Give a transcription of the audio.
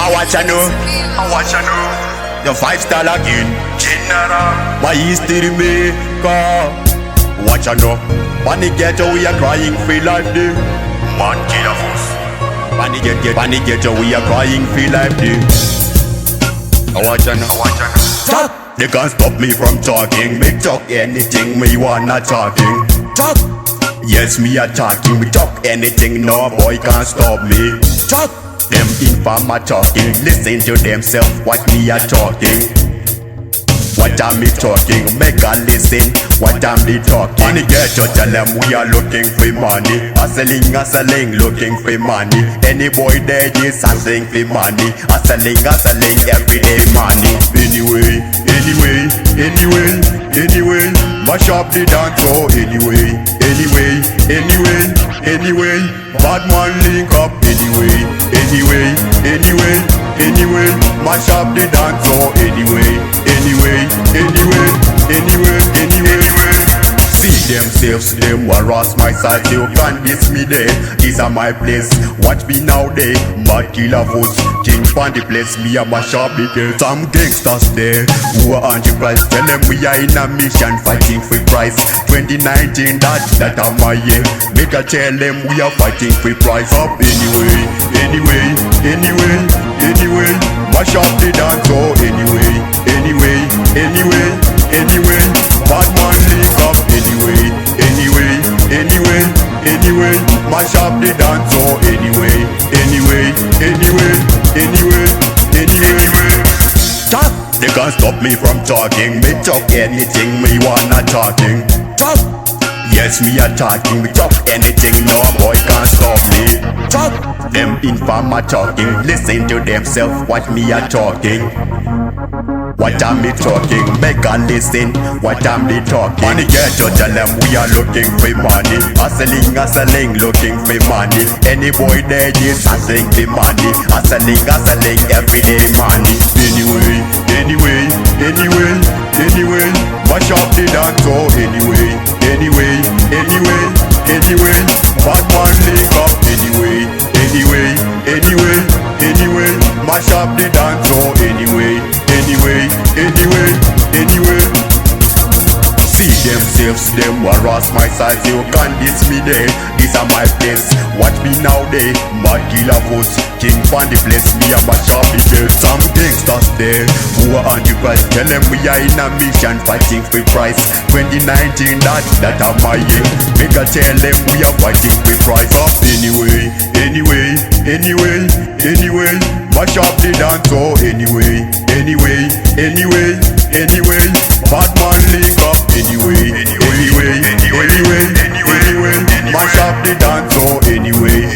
I watch you know. Your 5-star again. General. My history maker. Watch you know. Panic ghetto, we are crying free life day. Man killer force. Panic ghetto, we are crying free life day. I watch you know. Talk. They can't stop me from talking. Me talk anything me wanna talking. Talk. Yes, me a talking. Me talk anything. No boy can't stop me. Talk. Them informer talking. Listen to themselves. What me a talking. What am me talking? Make a listen. What am me talking? Money get to tell them we are looking for money. Hustling, looking for money. Any boy there is hustling for money. Hustling, everyday money. Anyway, mash up the dance floor. Anyway, bad man link up. Anyway, mash up the dance floor. Anyway. See themselves, them harass my side. You can't diss me there. These are my place. Watch me now there. Mad killer votes. King pan the place. Me and my shop because some gangsters there who are anti-price. Tell them we are in a mission fighting for price. 2019 that are my year. Make a tell them we are fighting for price. Up anyway. Mash up the dance floor. Anyway. Bad man link up. Anyway. Mash up the dance floor. Anyway. Talk. They can't stop me from talking. Me talk anything me wanna talking. Talk. Yes, me a talking. Me talk anything. No boy can't stop me. Talk. Them informer talking. Listen to themselves. What me a talking. What am me talking? Make a listen. What am me talking? Money get to tell them we are looking for money. Hustling, looking for money. Any boy there is hustling for money. Hustling, everyday money. Anyway, mash up the dance floor. Anyway, bad man link up. Anyway, mash up the dance floor. Anyway. See themselves, them harass my size. You can't diss me there. These are my place. Watch me now there. Mad killer votes. King pan the place. Me and my shop there. Some gangsters there who are anti-price. Tell them we are in a mission fighting for price. 2019 that are my year. Make a tell them we are fighting for price. Up anyway. Mash up the dance floor. Anyway. Bad man link up. Anyway. Mash up the dance floor. Anyway.